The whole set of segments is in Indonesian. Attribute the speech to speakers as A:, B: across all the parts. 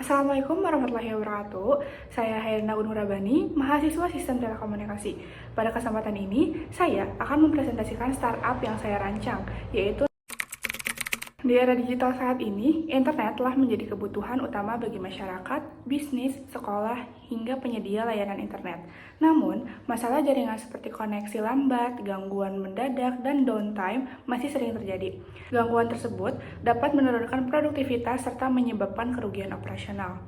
A: Assalamualaikum warahmatullahi wabarakatuh. Saya Hairina Unurabani, mahasiswa Sistem Telekomunikasi. Pada kesempatan ini, saya akan mempresentasikan startup yang saya rancang, yaitu di era digital saat ini, internet telah menjadi kebutuhan utama bagi masyarakat, bisnis, sekolah, hingga penyedia layanan internet. Namun, masalah jaringan seperti koneksi lambat, gangguan mendadak, dan downtime masih sering terjadi. Gangguan tersebut dapat menurunkan produktivitas serta menyebabkan kerugian operasional.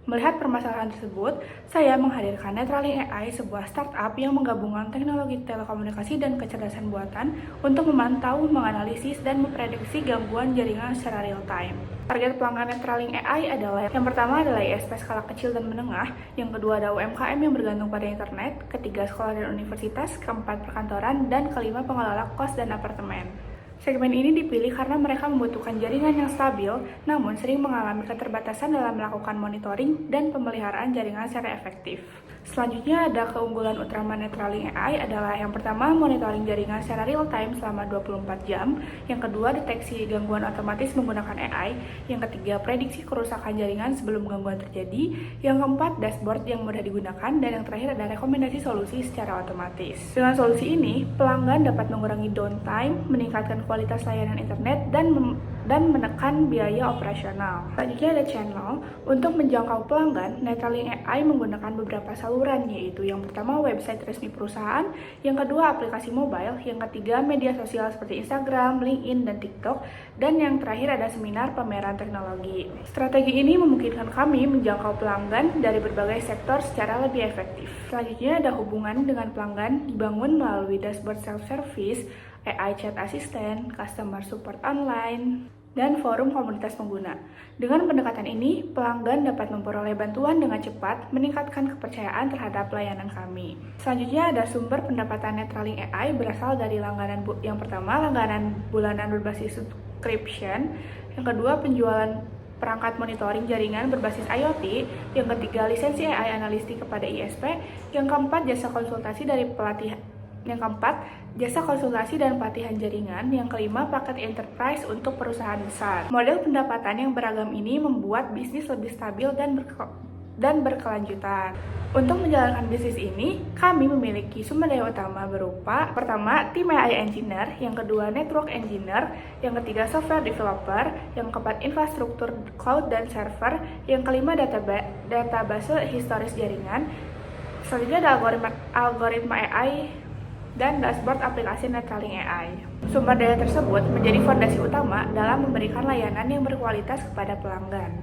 A: Melihat permasalahan tersebut, saya menghadirkan Netralink AI, sebuah startup yang menggabungkan teknologi telekomunikasi dan kecerdasan buatan untuk memantau, menganalisis, dan memprediksi gangguan jaringan secara real time. Target pelanggan Netralink AI adalah yang pertama adalah ISP skala kecil dan menengah, yang kedua ada UMKM yang bergantung pada internet, ketiga sekolah dan universitas, keempat perkantoran, dan kelima pengelola kos dan apartemen. Segmen ini dipilih karena mereka membutuhkan jaringan yang stabil, namun sering mengalami keterbatasan dalam melakukan monitoring dan pemeliharaan jaringan secara efektif. Selanjutnya ada keunggulan utama Netralink AI adalah yang pertama monitoring jaringan secara real time selama 24 jam, yang kedua deteksi gangguan otomatis menggunakan AI, yang ketiga prediksi kerusakan jaringan sebelum gangguan terjadi, yang keempat dashboard yang mudah digunakan, dan yang terakhir ada rekomendasi solusi secara otomatis. Dengan solusi ini, pelanggan dapat mengurangi downtime, meningkatkan kualitas layanan internet, dan menekan biaya operasional. Selanjutnya ada channel. Untuk menjangkau pelanggan, Netralink AI menggunakan beberapa saluran, yaitu yang pertama website resmi perusahaan, yang kedua aplikasi mobile, yang ketiga media sosial seperti Instagram, LinkedIn, dan TikTok, dan yang terakhir ada seminar pameran teknologi. Strategi ini memungkinkan kami menjangkau pelanggan dari berbagai sektor secara lebih efektif. Selanjutnya ada hubungan dengan pelanggan dibangun melalui dashboard self-service, AI chat assistant, customer support online, dan forum komunitas pengguna. Dengan pendekatan ini, pelanggan dapat memperoleh bantuan dengan cepat, meningkatkan kepercayaan terhadap layanan kami. Selanjutnya ada sumber pendapatan Netralink AI berasal dari langganan yang pertama, langganan bulanan berbasis subscription, yang kedua penjualan perangkat monitoring jaringan berbasis IoT, yang ketiga lisensi AI analitik kepada ISP, yang keempat jasa konsultasi dari pelatihan, yang keempat, jasa konsultasi dan pelatihan jaringan. Yang kelima, paket enterprise untuk perusahaan besar. Model pendapatan yang beragam ini membuat bisnis lebih stabil dan berkelanjutan. Untuk menjalankan bisnis ini, kami memiliki sumber daya utama berupa pertama, tim AI engineer, yang kedua, network engineer, yang ketiga, software developer, yang keempat, infrastruktur cloud dan server, yang kelima, database historis jaringan. Selanjutnya ada algoritma AI dan dashboard aplikasi Netralink AI. Sumber daya tersebut menjadi fondasi utama dalam memberikan layanan yang berkualitas kepada pelanggan.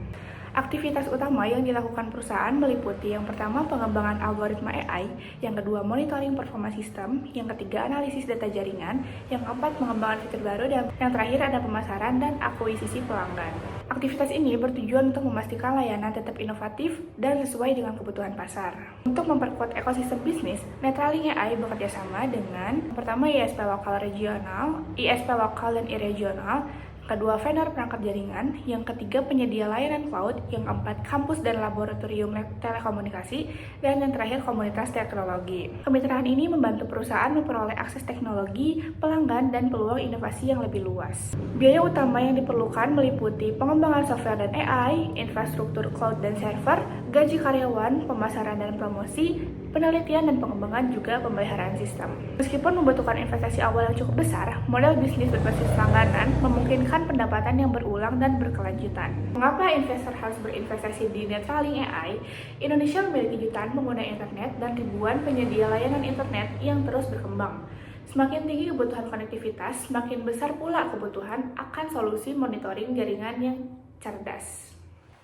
A: Aktivitas utama yang dilakukan perusahaan meliputi yang pertama pengembangan algoritma AI, yang kedua monitoring performa sistem, yang ketiga analisis data jaringan, yang keempat pengembangan fitur baru, dan yang terakhir ada pemasaran dan akuisisi pelanggan. Aktivitas ini bertujuan untuk memastikan layanan tetap inovatif dan sesuai dengan kebutuhan pasar. Untuk memperkuat ekosistem bisnis, Netralink AI bekerjasama dengan pertama ISP lokal regional, ISP lokal dan regional, kedua vendor perangkat jaringan, yang ketiga penyedia layanan cloud, yang keempat kampus dan laboratorium telekomunikasi, dan yang terakhir komunitas teknologi. Kemitraan ini membantu perusahaan memperoleh akses teknologi, pelanggan, dan peluang inovasi yang lebih luas. Biaya utama yang diperlukan meliputi pengembangan software dan AI, infrastruktur cloud dan server, gaji karyawan, pemasaran dan promosi, penelitian dan pengembangan, juga pemeliharaan sistem. Meskipun membutuhkan investasi awal yang cukup besar, model bisnis berbasis langganan memungkinkan pendapatan yang berulang dan berkelanjutan. Mengapa investor harus berinvestasi di Netralink AI? Indonesia memiliki jutaan pengguna internet dan ribuan penyedia layanan internet yang terus berkembang. Semakin tinggi kebutuhan konektivitas, semakin besar pula kebutuhan akan solusi monitoring jaringan yang cerdas.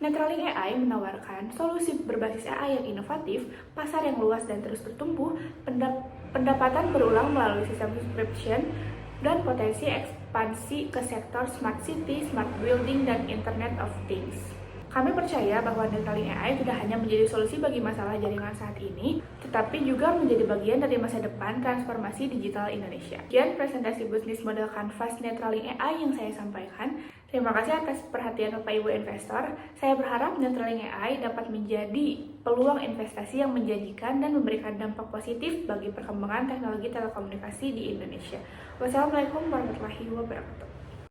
A: Netralink AI menawarkan solusi berbasis AI yang inovatif, pasar yang luas dan terus bertumbuh, pendapatan berulang melalui sistem subscription, dan potensi ekspansi ke sektor smart city, smart building, dan Internet of Things. Kami percaya bahwa Netralink AI tidak hanya menjadi solusi bagi masalah jaringan saat ini, tetapi juga menjadi bagian dari masa depan transformasi digital Indonesia. Sekian presentasi bisnis model Canvas Netralink AI yang saya sampaikan. Terima kasih atas perhatian Bapak Ibu investor. Saya berharap Netralink AI dapat menjadi peluang investasi yang menjanjikan dan memberikan dampak positif bagi perkembangan teknologi telekomunikasi di Indonesia. Wassalamualaikum warahmatullahi wabarakatuh.